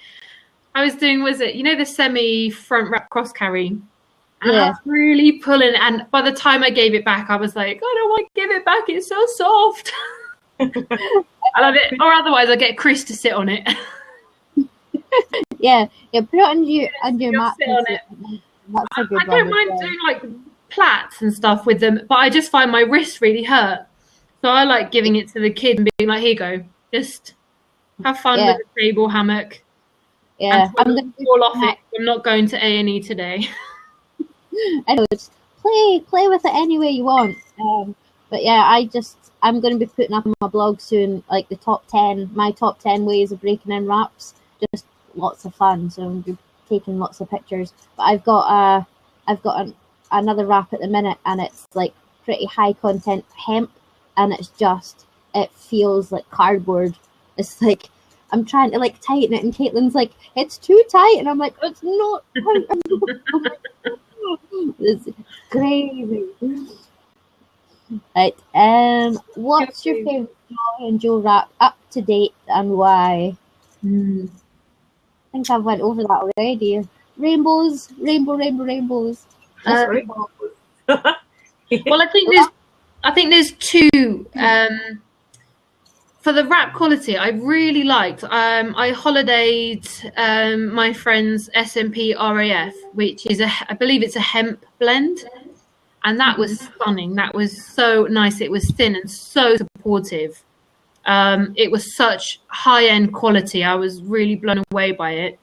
the semi front wrap cross carry? And I was really pulling, and by the time I gave it back, I was like, I don't want to give it back, it's so soft. I love it. Or otherwise I get Chris to sit on it. Yeah, put it on your mat. Sit on it. That's a good I don't mind doing like plaits and stuff with them, but I just find my wrists really hurt. So I like giving it to the kid and being like, here you go, just have fun with the table hammock. Yeah, I'm going to fall off it. I'm not going to A&E today. I know, just play with it any way you want. But yeah, I'm going to be putting up on my blog soon, like my top 10 ways of breaking in wraps. Just lots of fun. So I'm going to be taking lots of pictures. But I've got another wrap at the minute, and it's like pretty high content hemp, and it feels like cardboard. It's like I'm trying to like tighten it, and Caitlin's like, it's too tight, and I'm like, it's not tight. It's crazy. Right. What's your favorite Molly and Joe wrap up to date and why? I think I've went over that already. Rainbows. Well, I think there's two. For the wrap quality, I really liked. I holidayed my friend's SMP RAF, which is I believe it's a hemp blend, and that was stunning. That was so nice. It was thin and so supportive. It was such high-end quality. I was really blown away by it.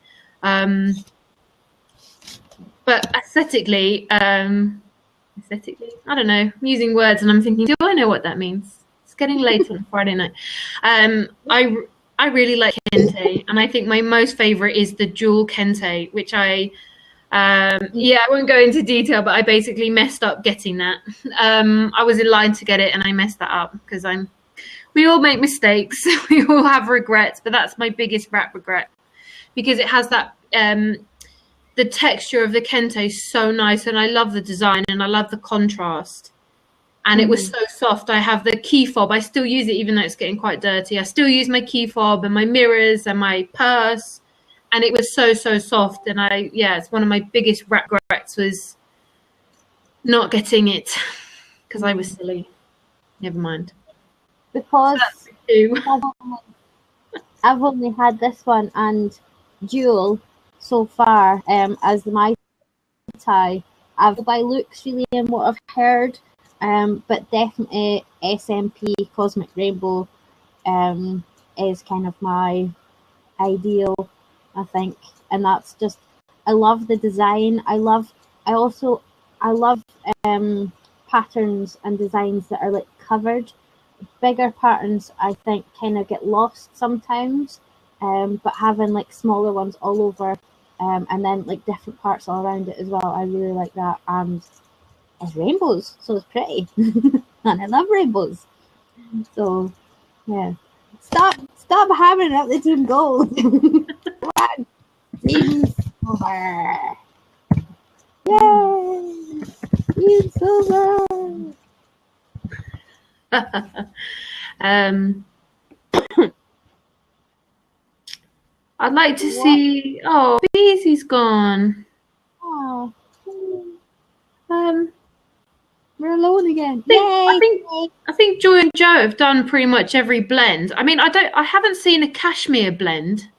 But aesthetically, I don't know. I'm using words, and I'm thinking, do I know what that means? It's getting late on Friday night. I really like kente, and I think my most favorite is the jewel kente, which I Yeah, I won't go into detail, but I basically messed up getting that. I was in line to get it, and I messed that up because we all make mistakes. We all have regrets, but that's my biggest wrap regret because it has that the texture of the kente is so nice, and I love the design and I love the contrast. And it was so soft. I have the key fob. I still use it even though it's getting quite dirty. I still use my key fob and my mirrors and my purse. And it was so soft. And it's one of my biggest regrets was not getting it because I was silly. Never mind. Because So I've only had this one and Jewel so far as the Mai Tai. I've by looks really and what I've heard, but definitely SMP Cosmic Rainbow is kind of my ideal, I think, and that's just I love the design. I love patterns and designs that are like covered. Bigger patterns I think kind of get lost sometimes, but having like smaller ones all over, and then like different parts all around it as well, I really like that. And it's rainbows, so it's pretty. And I love rainbows, so yeah. Stop hammering up the team gold. Come on, team silver. Yay, team silver. I'd like to see. Oh, Beezy's gone. Oh, we're alone again. I think Joy and Joe have done pretty much every blend. I mean, I haven't seen a cashmere blend,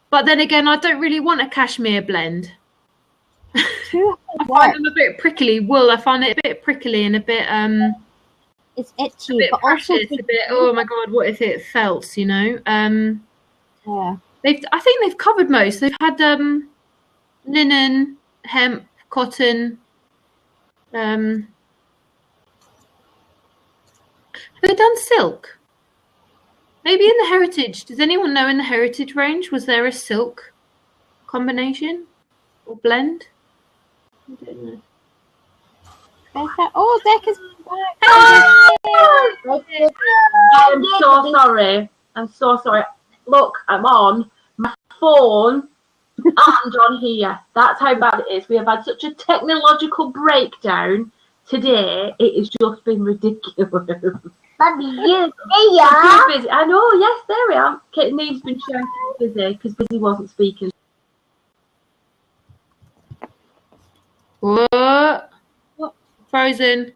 but then again, I don't really want a cashmere blend. I find them a bit prickly. Wool, I find it a bit prickly and a bit it's itchy, a bit but precious, also a bit. Oh my god, what if it felt? You know. Yeah. I think they've covered most. They've had linen, hemp, cotton. Have they done silk? Maybe in the heritage. Does anyone know in the heritage range was there a silk combination or blend? I don't know. Becca. Oh, Becca's back. I'm so sorry. I'm so sorry. Look, I'm on my phone and on here. That's how bad it is. We have had such a technological breakdown today. It has just been ridiculous. Mummy, you Too busy. I know, yes, there we are. Kate Neve's been shouting busy because Busy wasn't speaking. What? Frozen.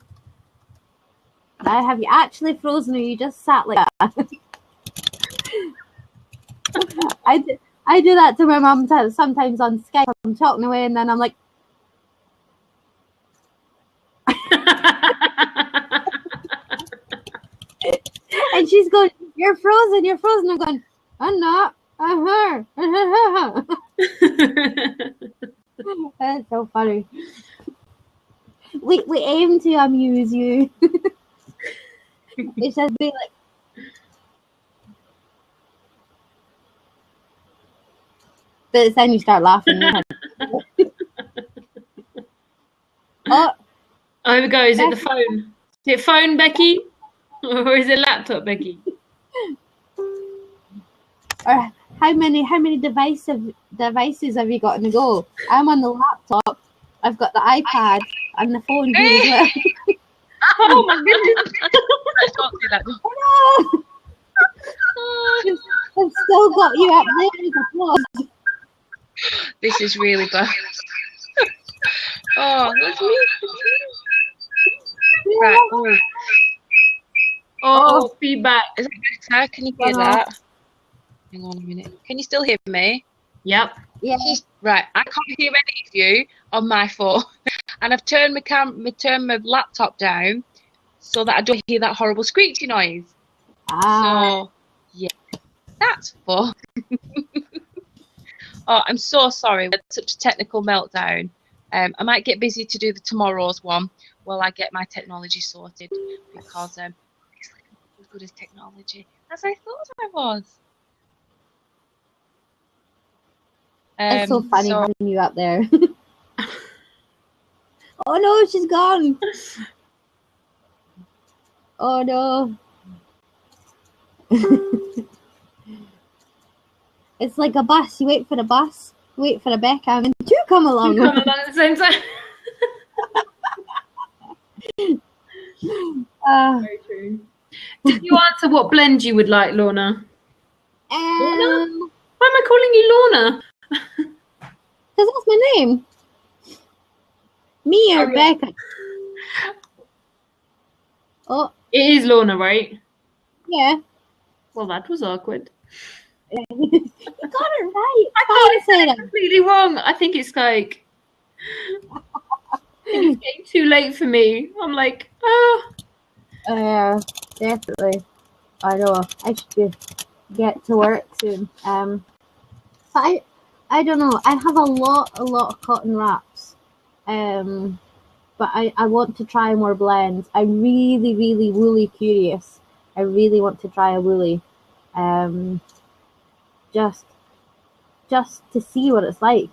Now, have you actually frozen or you just sat like that? I do that to my mum sometimes on Skype. I'm talking away and then I'm like, and she's going, you're frozen. I'm going, I'm not. I'm her. That's so funny. We aim to amuse you. It's just be like, but then you start laughing. Oh, here we go. Is it the phone? Is it phone, Becky? Or is it laptop, Becky? or how many devices have you got on the go? I'm on the laptop. I've got the iPad and the phone here as well. Oh my goodness! Don't do that. Oh, no. I've still got you up there as applause. This is really bad. Oh, that's me. Right. Oh, feedback. Is it better? Can you hear that? Hang on a minute. Can you still hear me? Yep. Yeah. Right. I can't hear any of you on my phone, and I've turned my laptop down so that I don't hear that horrible screechy noise. So yeah, that's fun. Oh, I'm so sorry. We had such a technical meltdown. I might get busy to do the tomorrow's one while I get my technology sorted because it's like not as good as technology as I thought I was. It's so funny having you up there. Oh no, she's gone. Oh no. It's like a bus. You wait for the bus, you wait for the Becca, and then two come along. You come along at the same time. Very true. Did you answer what blend you would like, Lorna? Why am I calling you Lorna? Because that's my name. Me or Becca. Oh, It is Lorna, right? yeah. Well, that was awkward. You got it right. I thought I said said it completely wrong. I think it's like it's getting too late for me. I'm like, oh. Yeah, definitely. I know. I should get to work soon. But I don't know. I have a lot of cotton wraps. But I want to try more blends. I'm really woolly curious. I really want to try a woolly. Just to see what it's like.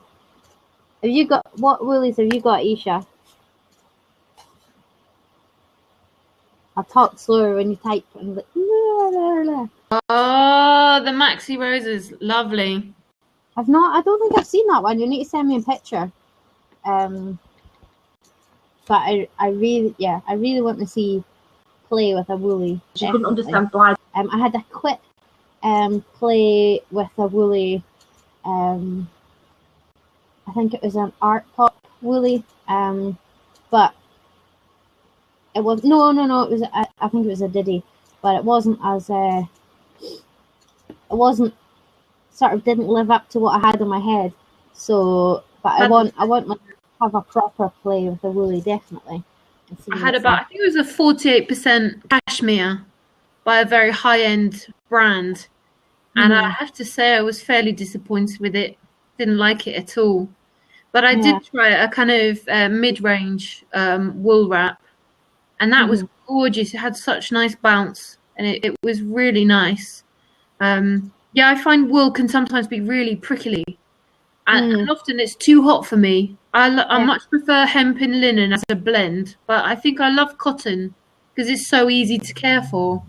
Have you got what woolies have you got, Isha? I'll talk slower when you type and like la, la, la. Oh, the Maxi Roses, lovely. I don't think I've seen that one. You need to send me a picture. But I really want to see play with a woolly. She couldn't understand why. I had a quick play with a woolly. I think it was an art pop woolly. But it was no. It was I think it was a Diddy, but it wasn't as it wasn't sort of didn't live up to what I had in my head. So, but I want like have a proper play with the woolly definitely. I had about, I think it was a 48% cashmere by a very high-end brand. And I have to say I was fairly disappointed with it. Didn't like it at all. But I did try a kind of mid-range wool wrap. And that was gorgeous. It had such nice bounce. And it was really nice. Yeah, I find wool can sometimes be really prickly. And often it's too hot for me. I much prefer hemp and linen as a blend, but I think I love cotton because it's so easy to care for.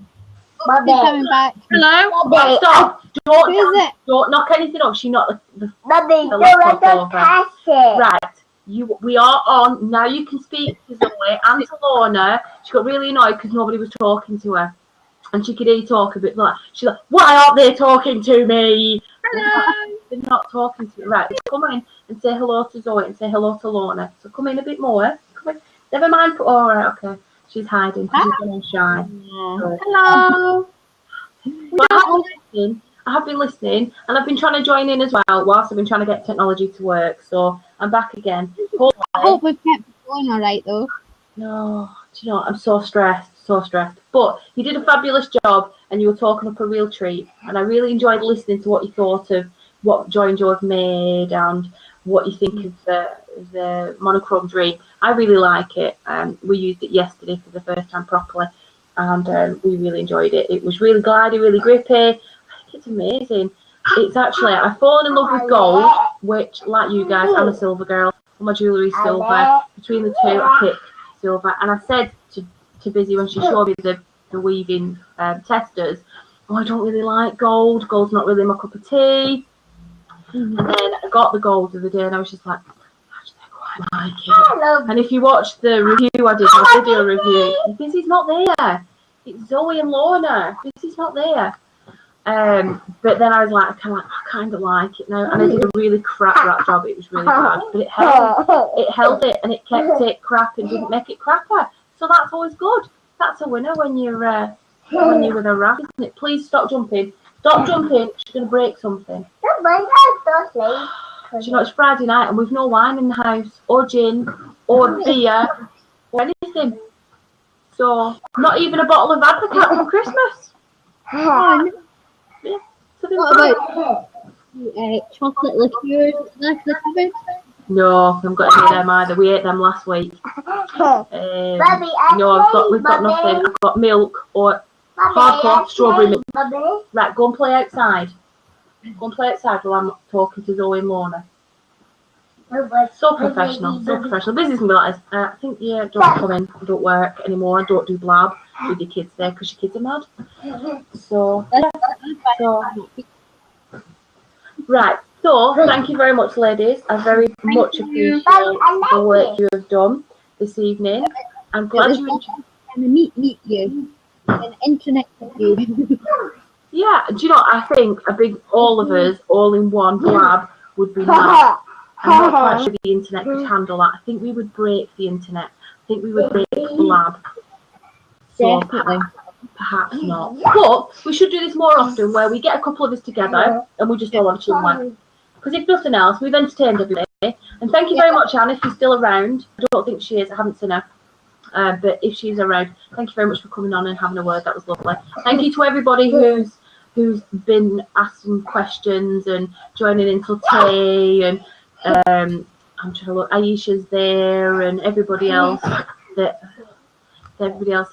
Bobby coming back. Hello? Bobby, stop! Don't knock anything up. She knocked the laptop over. Right, we are on. Now you can speak to Zoe and to Lorna. She got really annoyed because nobody was talking to her. And she could hear you talk a bit like, she's like, why aren't they talking to me? Hello. They're not talking to me. Right, come in and say hello to Zoe and say hello to Lorna. So come in a bit more. Come in. Never mind. Oh, right, okay. She's hiding because she's getting shy. So, Hello. I have been listening and I've been trying to join in as well whilst I've been trying to get technology to work. So I'm back again. Hopefully. I hope we've kept it going all right though. No, do you know what? I'm so stressed. But you did a fabulous job and you were talking up a real treat. And I really enjoyed listening to what you thought of what Joy and Joe have made and what you think of the monochrome dream. I really like it. We used it yesterday for the first time properly and we really enjoyed it. It was really glidey, really grippy. I think it's amazing. It's actually, I've fallen in love with gold, which, like you guys, I'm a silver girl. All my jewellery is silver. Between the two, I picked silver. And I said to Busy when she showed me the weaving testers, oh, I don't really like gold. Gold's not really my cup of tea. And then I got the gold the other day and I was just like, actually, I quite like it. And if you watch the review I did, my video review, Busy's not there. It's Zoe and Lorna. Busy's not there. But then I was like, I kind of like it now. And I did a really crap wrap job. It was really bad. But it held it and it kept it crap and didn't make it crapper. So that's always good. That's a winner when you're with a wrap, isn't it? Please stop jumping. Stop jumping. She's going to break something. You know, it's Friday night and we've no wine in the house, or gin, or beer, or anything. So, not even a bottle of Advocate for Christmas. Oh, Yeah. what about chocolate liqueurs left in the cupboard? No, I haven't got any of them either. We ate them last week. No, we've got nothing. I've got milk or hardcore strawberry milk. Right, go and play outside. Go and play outside while I'm talking to Zoe and Lorna. So professional, so professional. This isn't like, I think you don't come in, don't work anymore, don't do blab with your kids there because your kids are mad. So, yeah. So, right. So, thank you very much, ladies. I very much appreciate the work you have done this evening. I'm glad you enjoyed. And meet you and internet you. Yeah, do you know, I think a big, all of us, all in one blab would be nice. I'm not quite sure the internet could handle that. I think we would break the internet. I think we would break blab. So perhaps not. But we should do this more often where we get a couple of us together and we just all have a chill one. Because if nothing else, we've entertained everybody. And thank you very much, Anne, if you're still around. I don't think she is. I haven't seen her. But if she's around, thank you very much for coming on and having a word. That was lovely. Thank you to everybody who's been asking questions and joining in till Tay and I'm trying to look. Aisha's there and everybody else that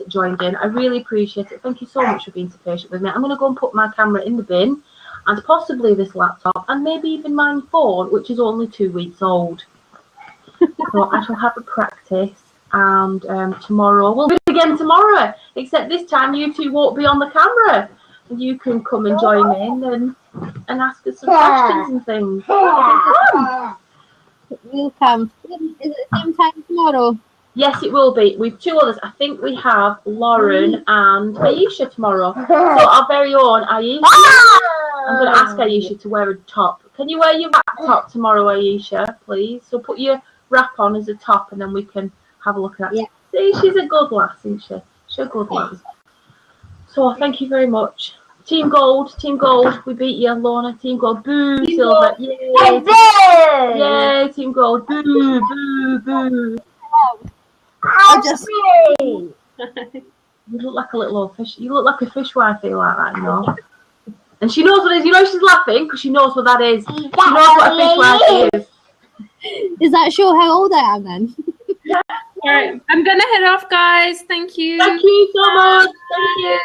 joined in. I really appreciate it. Thank you so much for being so patient with me. I'm going to go and put my camera in the bin and possibly this laptop and maybe even my phone, which is only 2 weeks old. So I shall have a practice. And tomorrow, we'll do it again tomorrow, except this time you two won't be on the camera. You can come and join in and ask us some questions and things. We'll come. Is it the same time tomorrow? Yes, it will be. With 2 others. I think we have Lauren and Aisha tomorrow. So our very own Aisha. I'm going to ask Aisha to wear a top. Can you wear your wrap top tomorrow, Aisha, please? So put your wrap on as a top and then we can have a look at that. Yeah. See, she's a good lass, isn't she? She's a good lass. So thank you very much. Team Gold, we beat you, Lorna. Team Gold, boo, Team Silver. Gold. Yay! Yay, Team Gold, boo, boo, boo. I just You look like a little old fish. You look like a fishwife like that, you know. And she knows what it is. You know she's laughing because she knows what that is. She knows what a fishwife is. Does that show how old I am then? All right, I'm gonna head off, guys. Thank you. Thank you so much. Thank you.